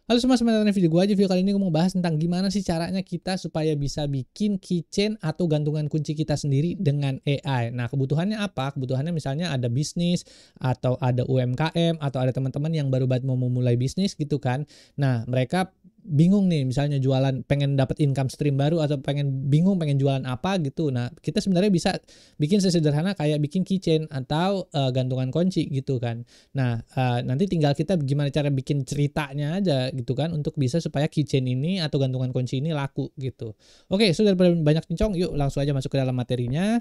Halo semua, selamat datang di video gue aja. Video kali ini gue mau bahas tentang gimana sih caranya kita supaya bisa bikin keychain atau gantungan kunci kita sendiri dengan AI. Nah, kebutuhannya apa? Kebutuhannya misalnya ada bisnis atau ada UMKM atau ada teman-teman yang baru banget mau memulai bisnis gitu kan. Nah, mereka bingung nih misalnya jualan, pengen dapat income stream baru atau bingung pengen jualan apa gitu. Nah, kita sebenarnya bisa bikin sesederhana kayak bikin keychain atau gantungan kunci gitu kan. Nah, nanti tinggal kita gimana cara bikin ceritanya aja gitu kan untuk bisa supaya keychain ini atau gantungan kunci ini laku gitu. Oke, sudah banyak cincong, yuk langsung aja masuk ke dalam materinya.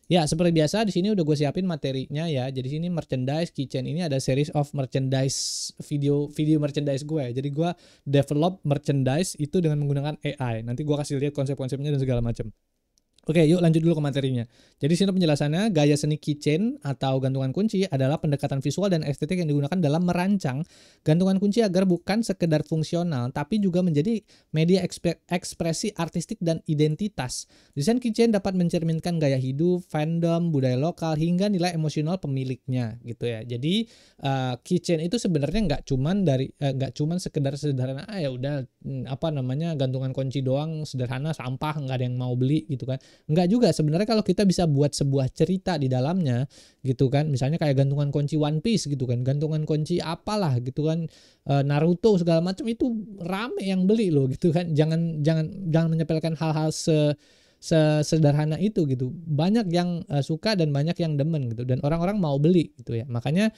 Ya, seperti biasa di sini udah gue siapin materinya ya. Jadi sini merchandise keychain ini ada series of merchandise video merchandise gue. Jadi gue develop merchandise itu dengan menggunakan AI. Nanti gue kasih lihat konsep-konsepnya dan segala macam. Oke, yuk lanjut dulu ke materinya. Jadi sini penjelasannya, gaya seni keychain atau gantungan kunci adalah pendekatan visual dan estetik yang digunakan dalam merancang gantungan kunci agar bukan sekedar fungsional, tapi juga menjadi media ekspresi artistik dan identitas. Desain keychain dapat mencerminkan gaya hidup, fandom, budaya lokal, hingga nilai emosional pemiliknya, gitu ya. Jadi keychain itu sebenarnya nggak cuman sekedar sederhana, ya udah gantungan kunci doang sederhana, sampah, nggak ada yang mau beli gitu kan. Enggak juga, sebenarnya kalau kita bisa buat sebuah cerita di dalamnya gitu kan, misalnya kayak gantungan kunci One Piece gitu kan, gantungan kunci apalah gitu kan, Naruto segala macam, itu rame yang beli loh gitu kan. Jangan menyepelekan hal-hal sederhana itu gitu. Banyak yang suka dan banyak yang demen gitu, dan orang-orang mau beli gitu ya. Makanya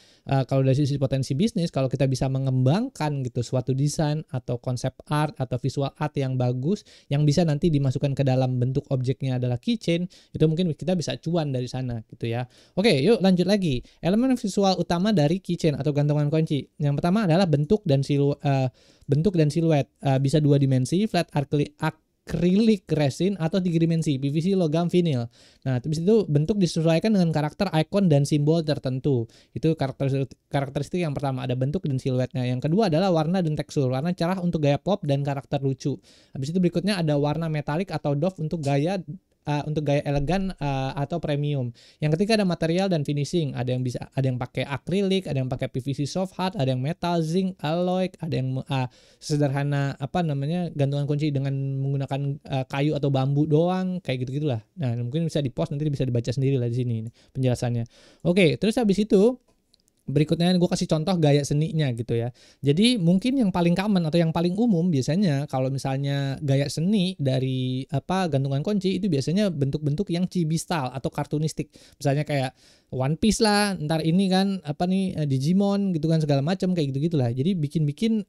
kalau dari sisi potensi bisnis, kalau kita bisa mengembangkan gitu suatu desain atau konsep art atau visual art yang bagus yang bisa nanti dimasukkan ke dalam bentuk objeknya adalah keychain, itu mungkin kita bisa cuan dari sana gitu ya. Oke, yuk lanjut lagi. Elemen visual utama dari keychain atau gantungan kunci. Yang pertama adalah bentuk dan siluet. Bisa dua dimensi, flat acrylic resin, atau 3 dimensi, PVC, logam, vinil. Nah, habis itu bentuk disesuaikan dengan karakter, ikon, dan simbol tertentu. Itu karakteristik yang pertama, ada bentuk dan siluetnya. Yang kedua adalah warna dan tekstur. Warna cerah untuk gaya pop dan karakter lucu. Habis itu berikutnya ada warna metalik atau doff untuk gaya elegan atau premium. Yang ketiga ada material dan finishing. Ada yang pakai akrilik, ada yang pakai PVC soft hard, ada yang metal, zinc, alloy, ada yang sederhana gantungan kunci dengan menggunakan kayu atau bambu doang, kayak gitu-gitulah. Nah, mungkin bisa di-post, nanti bisa dibaca sendiri lah di sini penjelasannya. Oke, terus habis itu berikutnya gue kasih contoh gaya seninya gitu ya. Jadi mungkin yang paling common atau yang paling umum biasanya kalau misalnya gaya seni dari gantungan kunci itu biasanya bentuk-bentuk yang chibi style atau kartunistik. Misalnya kayak One Piece lah, ntar ini kan Digimon gitu kan, segala macam kayak gitu-gitulah. Jadi bikin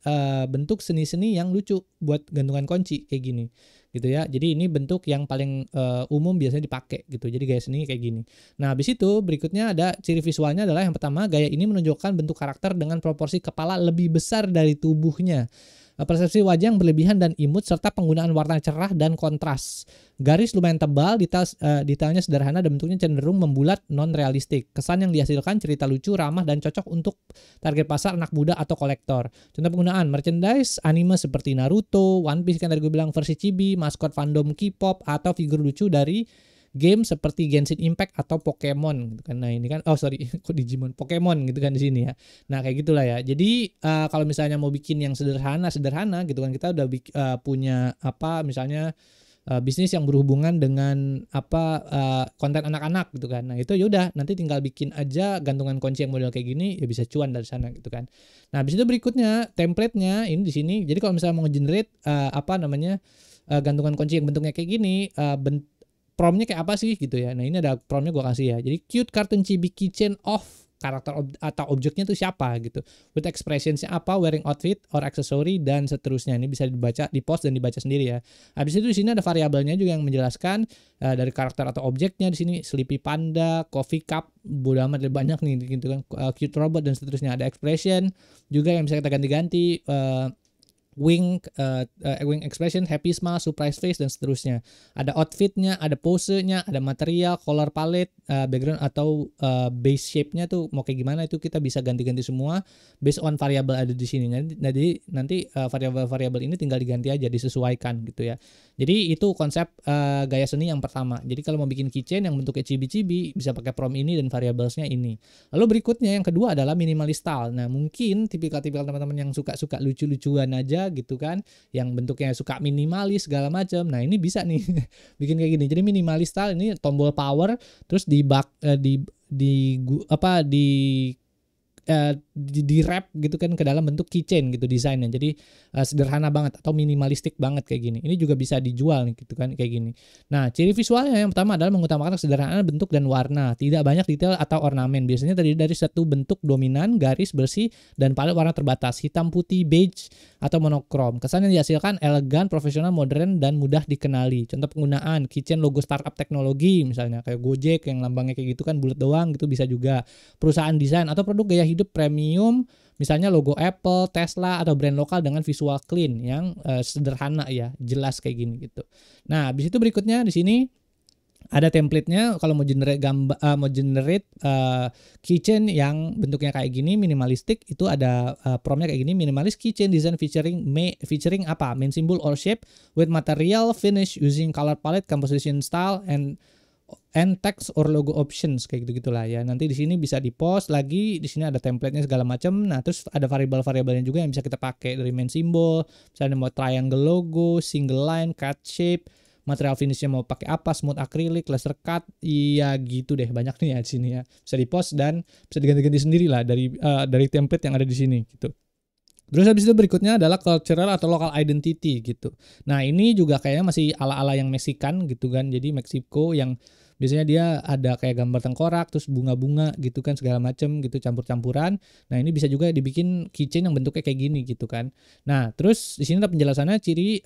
bentuk seni-seni yang lucu buat gantungan kunci kayak gini gitu ya. Jadi ini bentuk yang paling umum biasanya dipakai gitu. Jadi gaya seni kayak gini. Nah, habis itu berikutnya ada ciri visualnya adalah yang pertama, gaya ini menunjukkan bentuk karakter dengan proporsi kepala lebih besar dari tubuhnya. Persepsi wajah yang berlebihan dan imut, serta penggunaan warna cerah dan kontras. Garis lumayan tebal, detailnya sederhana dan bentuknya cenderung membulat, non-realistik. Kesan yang dihasilkan cerita lucu, ramah, dan cocok untuk target pasar anak muda atau kolektor. Contoh penggunaan, merchandise anime seperti Naruto, One Piece kan tadi gue bilang versi chibi, maskot fandom K-pop, atau figur lucu dari game seperti Genshin Impact atau Pokemon gitu kan. Nah, ini kan kok Digimon, Pokemon gitu kan di sini ya. Nah, kayak gitulah ya. Jadi kalau misalnya mau bikin yang sederhana gitu kan, kita udah punya misalnya bisnis yang berhubungan dengan konten anak-anak gitu kan. Nah, itu yaudah nanti tinggal bikin aja gantungan kunci yang model kayak gini, ya bisa cuan dari sana gitu kan. Nah, habis itu berikutnya template-nya ini di sini. Jadi kalau misalnya mau generate gantungan kunci yang bentuknya kayak gini, promnya kayak apa sih gitu ya. Nah, ini ada promnya gue kasih ya. Jadi cute cartoon chibi keychain of karakter atau objeknya tuh siapa gitu. With expressionsnya apa, wearing outfit or accessory, dan seterusnya. Ini bisa dibaca, di-post dan dibaca sendiri ya. Habis itu di sini ada variabelnya juga yang menjelaskan dari karakter atau objeknya. Di sini Sleepy Panda, Coffee Cup, bodo amat banyak nih gitu kan. Cute robot dan seterusnya. Ada expression juga yang bisa kita ganti-ganti. Wing expression, happy smile, surprise face, dan seterusnya. Ada outfitnya, ada posenya, ada material, color palette, background atau base shape-nya tuh mau kayak gimana, itu kita bisa ganti-ganti semua based on variable ada di sini. Nanti variabel-variabel ini tinggal diganti aja, disesuaikan gitu ya. Jadi itu konsep gaya seni yang pertama. Jadi kalau mau bikin keychain yang bentuknya cibi-cibi bisa pakai prom ini dan variablesnya ini. Lalu berikutnya yang kedua adalah minimalist style. Nah, mungkin tipikal-tipikal teman-teman yang suka lucu-lucuan aja aja gitu kan, yang bentuknya suka minimalis segala macam. Nah ini bisa nih bikin kayak gini. Jadi minimalis style ini tombol power, terus di wrap gitu kan ke dalam bentuk keychain gitu desainnya. Jadi sederhana banget atau minimalistik banget kayak gini. Ini juga bisa dijual nih gitu kan kayak gini. Nah, ciri visualnya yang pertama adalah mengutamakan kesederhanaan bentuk dan warna, tidak banyak detail atau ornamen. Biasanya terdiri dari satu bentuk dominan, garis bersih dan palet warna terbatas, hitam, putih, beige atau monokrom. Kesan yang dihasilkan elegan, profesional, modern dan mudah dikenali. Contoh penggunaan keychain logo startup teknologi misalnya kayak Gojek yang lambangnya kayak gitu kan bulat doang gitu bisa juga. Perusahaan desain atau produk gaya hidup premium, misalnya logo Apple, Tesla atau brand lokal dengan visual clean yang sederhana ya, jelas kayak gini gitu. Nah, habis itu berikutnya di sini ada template-nya kalau mau generate keychain yang bentuknya kayak gini minimalistik, itu ada prompt-nya kayak gini, minimalist keychain design featuring apa? Main symbol or shape with material finish using color palette, composition style and text or logo options kayak gitu-gitulah ya. Nanti di sini bisa di-post lagi, di sini ada template-nya segala macam. Nah, terus ada variabel-variabelnya juga yang bisa kita pakai dari main symbol, misalnya mau triangle logo, single line, cut shape, material finishnya mau pakai apa, smooth acrylic, laser cut, iya gitu deh, banyak nih ya di sini ya. Bisa di-post dan bisa diganti-ganti sendiri lah dari template yang ada di sini gitu. Terus habis itu berikutnya adalah cultural atau local identity gitu. Nah, ini juga kayaknya masih ala-ala yang Meksikan gitu kan. Jadi Meksiko yang biasanya dia ada kayak gambar tengkorak, terus bunga-bunga gitu kan segala macem gitu campur-campuran. Nah, ini bisa juga dibikin keychain yang bentuknya kayak gini gitu kan. Nah, terus di sini ada penjelasannya ciri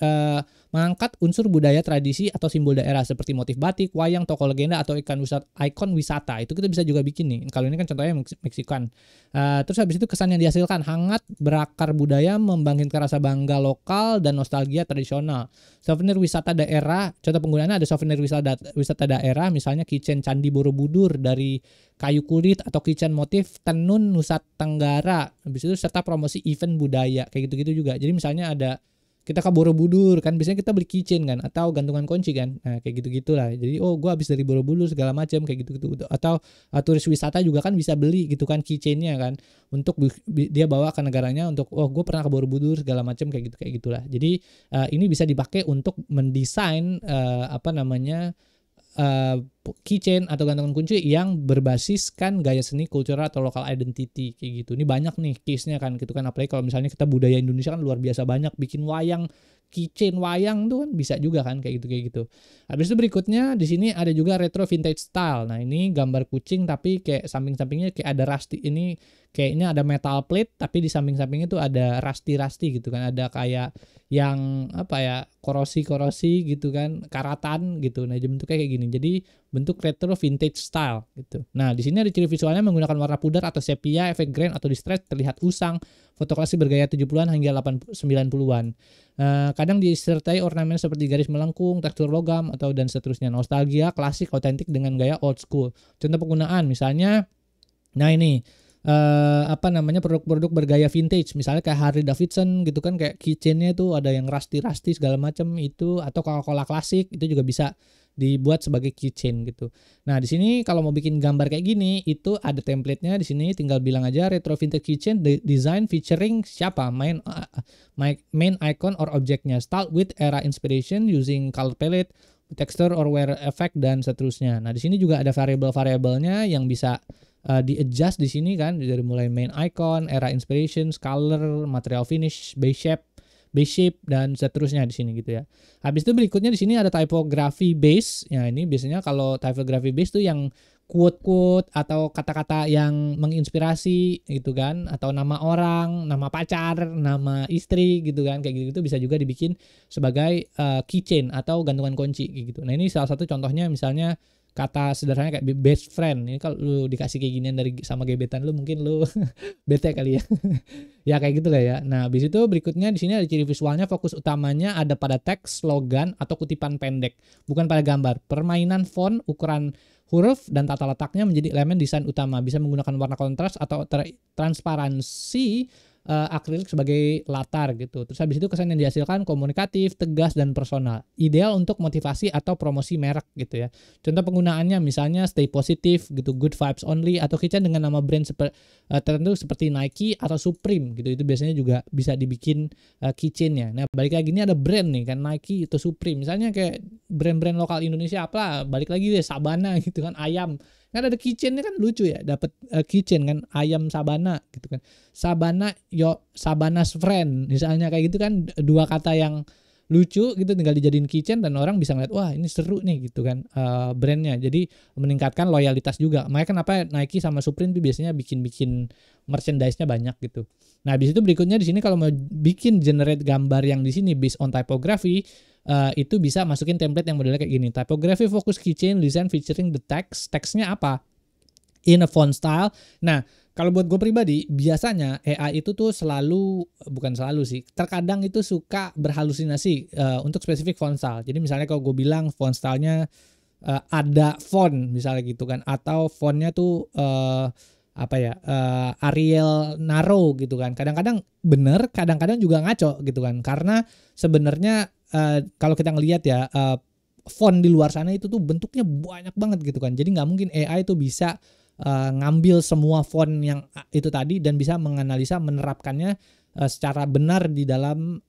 mengangkat unsur budaya, tradisi atau simbol daerah seperti motif batik, wayang, tokoh legenda atau ikon wisata. Itu kita bisa juga bikin nih. Kalau ini kan contohnya Meksikan. Terus habis itu kesan yang dihasilkan hangat, berakar budaya, membangkitkan rasa bangga lokal dan nostalgia tradisional. Souvenir wisata daerah, contoh penggunaannya ada souvenir wisata daerah, misalnya keychain Candi Borobudur dari kayu kulit atau keychain motif tenun Nusa Tenggara. Habis itu serta promosi event budaya kayak gitu-gitu juga. Jadi misalnya ada kita ke Borobudur kan biasanya kita beli keychain kan atau gantungan kunci kan. Nah, kayak gitu-gitulah. Jadi gue habis dari Borobudur segala macam kayak gitu-gitu. Atau turis wisata juga kan bisa beli gitu kan keychainnya kan untuk dia bawa ke negaranya untuk gue pernah ke Borobudur segala macam kayak gitulah. Jadi ini bisa dipakai untuk mendesain keychain atau gantungan kunci yang berbasiskan gaya seni kultural atau local identity kayak gitu. Ini banyak nih case-nya kan gitu kan, apalagi kalau misalnya kita budaya Indonesia kan luar biasa banyak, bikin wayang, keychain wayang tuh kan bisa juga kan kayak gitu. Habis itu berikutnya di sini ada juga retro vintage style. Nah, ini gambar kucing tapi kayak samping-sampingnya kayak ada rusty, ini kayaknya ada metal plate tapi di samping-sampingnya tuh ada rusty gitu kan, ada kayak yang korosi gitu kan, karatan gitu. Nah, bentuknya kayak gini. Jadi bentuk retro vintage style gitu. Nah, di sini ada ciri visualnya menggunakan warna pudar atau sepia, efek grain atau distress, terlihat usang, foto klasik bergaya 70-an hingga 90-an. Kadang disertai ornamen seperti garis melengkung, tekstur logam atau dan seterusnya. Nostalgia, klasik, otentik dengan gaya old school. Contoh penggunaan misalnya produk-produk bergaya vintage, misalnya kayak Harley Davidson gitu kan, kayak keychainnya tuh ada yang rusty segala macam itu, atau Coca-Cola klasik itu juga bisa dibuat sebagai keychain gitu. Nah, di sini kalau mau bikin gambar kayak gini itu ada template-nya di sini, tinggal bilang aja retro vintage keychain design featuring siapa main icon or objeknya, style with era inspiration using color palette, texture or wear effect dan seterusnya. Nah, di sini juga ada variabel-variabelnya yang bisa di-adjust di sini kan, dari mulai main icon, era inspiration, color, material finish, base shape dan seterusnya di sini gitu ya. Habis itu berikutnya di sini ada typography base. Ya, ini biasanya kalau typography base tuh yang quote-quote atau kata-kata yang menginspirasi gitu kan, atau nama orang, nama pacar, nama istri gitu kan, kayak gitu bisa juga dibikin sebagai keychain atau gantungan kunci gitu. Nah, ini salah satu contohnya, misalnya kata sederhananya kayak best friend. Ini kalau lu dikasih kayak ginian sama gebetan lu, mungkin lu bete kali ya. Ya kayak gitu lah ya. Nah, habis itu berikutnya di sini ada ciri visualnya, fokus utamanya ada pada teks, slogan atau kutipan pendek, bukan pada gambar. Permainan font, ukuran huruf dan tata letaknya menjadi elemen desain utama. Bisa menggunakan warna kontras atau transparansi akrilik sebagai latar gitu. Terus habis itu kesan yang dihasilkan komunikatif, tegas dan personal. Ideal untuk motivasi atau promosi merek gitu ya. Contoh penggunaannya misalnya stay positif gitu, good vibes only, atau keychain dengan nama brand tertentu seperti Nike atau Supreme gitu. Itu biasanya juga bisa dibikin keychainnya. Nah, balik lagi ini ada brand nih kan, Nike atau Supreme. Misalnya kayak brand-brand lokal Indonesia apa, balik lagi deh Sabana gitu kan, ayam. Kan ada keychainnya kan lucu ya, dapat keychain kan ayam Sabana gitu kan. Sabana's friend misalnya kayak gitu kan, dua kata yang lucu gitu tinggal dijadiin keychain dan orang bisa ngeliat wah ini seru nih gitu kan brandnya. Jadi meningkatkan loyalitas juga. Makanya kenapa Nike sama Supreme tuh biasanya bikin merchandise-nya banyak gitu. Nah, habis itu berikutnya di sini kalau mau bikin generate gambar yang di sini based on typography, itu bisa masukin template yang modelnya kayak gini. Typography focus keychain design featuring the text. Teksnya apa? In a font style. Nah, kalau buat gue pribadi, biasanya AI itu tuh bukan selalu sih, terkadang itu suka berhalusinasi untuk spesifik font style. Jadi misalnya kalau gue bilang font stylenya ada font misalnya gitu kan, atau fontnya tuh Arial narrow gitu kan. Kadang-kadang bener, kadang-kadang juga ngaco gitu kan. Karena sebenarnya kalau kita ngelihat ya font di luar sana itu tuh bentuknya banyak banget gitu kan. Jadi nggak mungkin AI itu bisa ngambil semua font yang itu tadi dan bisa menganalisa menerapkannya secara benar di dalam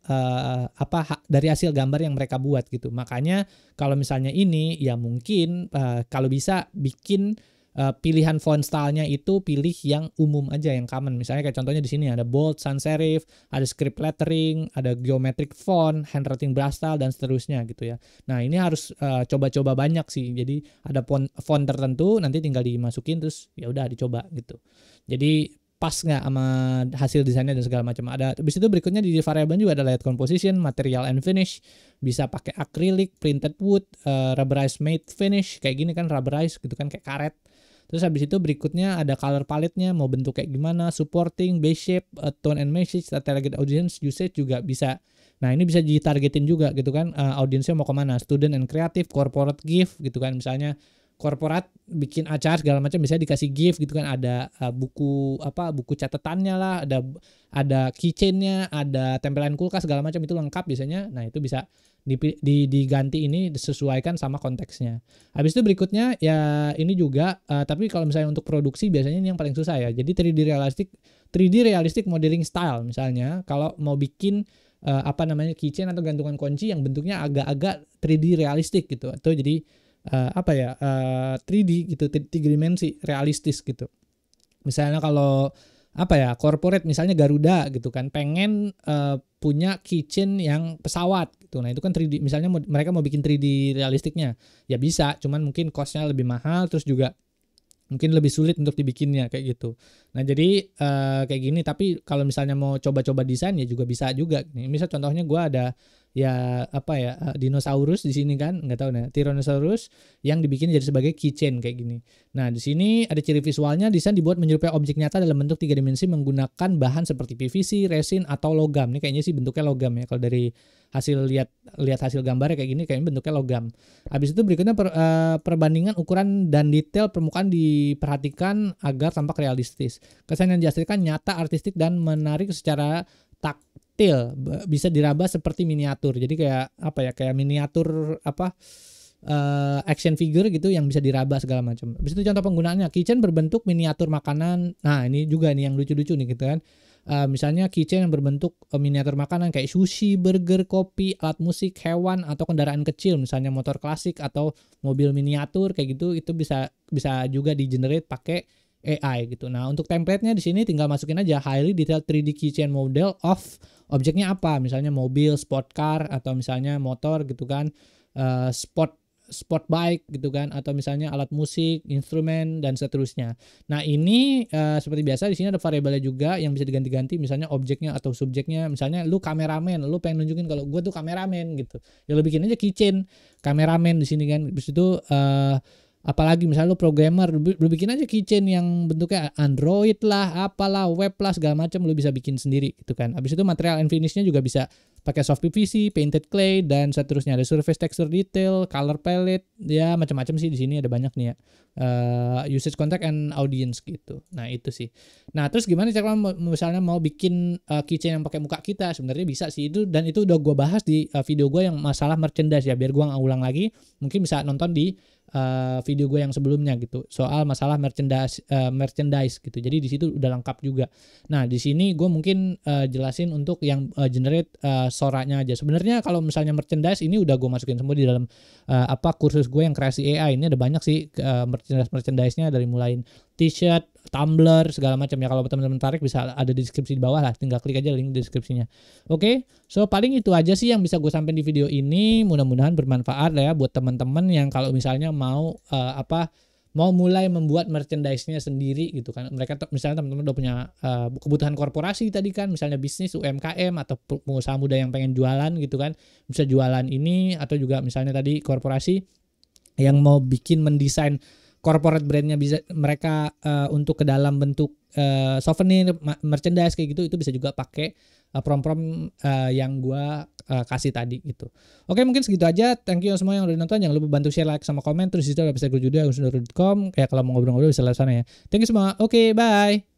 dari hasil gambar yang mereka buat gitu. Makanya kalau misalnya ini ya mungkin kalau bisa bikin pilihan font stylenya itu pilih yang umum aja, yang common. Misalnya kayak contohnya di sini ada bold, sans serif, ada script lettering, ada geometric font, handwriting brush style dan seterusnya gitu ya. Nah, ini harus coba-coba banyak sih. Jadi ada font tertentu nanti tinggal dimasukin terus ya udah dicoba gitu. Jadi pas nggak sama hasil desainnya dan segala macam. Ada habis itu berikutnya di variabel juga ada layout composition, material and finish, bisa pakai acrylic, printed wood, rubberized matte finish kayak gini kan, rubberized gitu kan kayak karet. Terus habis itu berikutnya ada color palette-nya, mau bentuk kayak gimana, supporting, base shape, tone and message, target audience, usage juga bisa. Nah, ini bisa ditargetin juga gitu kan, audiensnya mau kemana, student and creative, corporate gift gitu kan, misalnya korporat bikin acara segala macam bisa dikasih gift gitu kan, ada buku catatannya lah, ada keychainnya, ada tempelan kulkas segala macam itu lengkap biasanya. Nah, itu bisa diganti ini disesuaikan sama konteksnya. Habis itu berikutnya ya ini juga tapi kalau misalnya untuk produksi biasanya ini yang paling susah ya. Jadi 3D realistic modeling style misalnya kalau mau bikin keychain atau gantungan kunci yang bentuknya agak-agak 3D realistik gitu, atau jadi 3D gitu, 3 dimensi realistis gitu. Misalnya kalau corporate misalnya Garuda gitu kan pengen punya keychain yang pesawat gitu. Nah, itu kan 3D, misalnya mereka mau bikin 3D realistiknya ya bisa, cuman mungkin costnya lebih mahal, terus juga mungkin lebih sulit untuk dibikinnya kayak gitu. Nah, jadi kayak gini. Tapi kalau misalnya mau coba-coba desain ya juga bisa juga. Nih, misal contohnya gue ada dinosaurus di sini kan, nggak tahu nih, Tyrannosaurus yang dibikin jadi sebagai keychain kayak gini. Nah, di sini ada ciri visualnya, desain dibuat menyerupai objek nyata dalam bentuk 3 dimensi menggunakan bahan seperti PVC, resin atau logam. Ini kayaknya sih bentuknya logam ya. Kalau dari hasil lihat hasil gambarnya kayak gini kayaknya bentuknya logam. Habis itu berikutnya perbandingan ukuran dan detail permukaan diperhatikan agar tampak realistis. Kesan yang dihasilkan nyata, artistik dan menarik secara taktil, bisa diraba seperti miniatur. Jadi kayak miniatur action figure gitu yang bisa diraba segala macam. Habis itu contoh penggunaannya, keychain berbentuk miniatur makanan. Nah, ini juga nih yang lucu-lucu nih gitu kan. Misalnya keychain yang berbentuk miniatur makanan kayak sushi, burger, kopi, alat musik, hewan atau kendaraan kecil, misalnya motor klasik atau mobil miniatur kayak gitu, itu bisa juga di-generate pakai AI gitu. Nah, untuk template-nya di sini tinggal masukin aja highly detailed 3D keychain model of objeknya apa, misalnya mobil, sport car, atau misalnya motor gitu kan, sport bike gitu kan, atau misalnya alat musik, instrumen dan seterusnya. Nah, ini seperti biasa di sini ada variabelnya juga yang bisa diganti-ganti, misalnya objeknya atau subjeknya. Misalnya lu kameramen, lu pengen nunjukin kalau gue tuh kameramen gitu. Ya lu bikin aja keychain kameramen di sini kan. Habis itu apalagi misalnya lu programmer, lu bikin aja keychain yang bentuknya Android lah, apalah, web lah segala macam, lu bisa bikin sendiri gitu kan. Habis itu material and finishnya juga bisa pakai soft PVC, painted clay, dan seterusnya. Ada surface texture detail, color palette, ya macam-macam sih di sini ada banyak nih ya. Usage contact and audience gitu. Nah itu sih. Nah terus gimana cara misalnya mau bikin keychain yang pakai muka kita? Sebenarnya bisa sih itu, dan itu udah gue bahas di video gue yang masalah merchandise ya. Biar gue nggak ulang lagi, mungkin bisa nonton di video gue yang sebelumnya gitu soal masalah merchandise gitu. Jadi di situ udah lengkap juga. Nah di sini gue mungkin jelasin untuk yang generate soranya aja. Sebenarnya kalau misalnya merchandise ini udah gue masukin semua di dalam kursus gue yang kreasi AI. Ini ada banyak sih merchandise-nya, dari mulai t-shirt, tumbler, segala macam ya. Kalau teman-teman tertarik bisa ada di deskripsi di bawah lah, tinggal klik aja link deskripsinya. Oke, so paling itu aja sih yang bisa gue sampaikan di video ini. Mudah-mudahan bermanfaat lah ya buat teman-teman yang kalau misalnya mau mau mulai membuat merchandise-nya sendiri gitu kan. Mereka misalnya teman-teman udah punya kebutuhan korporasi tadi kan, misalnya bisnis UMKM atau pengusaha muda yang pengen jualan gitu kan, bisa jualan ini, atau juga misalnya tadi korporasi yang mau bikin mendesain corporate brandnya bisa mereka untuk ke dalam bentuk souvenir, merchandise kayak gitu, itu bisa juga pakai prom-prom yang gua kasih tadi gitu. Oke, mungkin segitu aja. Thank you semua yang udah nonton. Jangan lupa bantu share, like, sama komen. Terus di situ ada website gue juga, usunur.com. Kayak kalau mau ngobrol-ngobrol bisa lewat sana ya. Thank you semua. Oke, bye.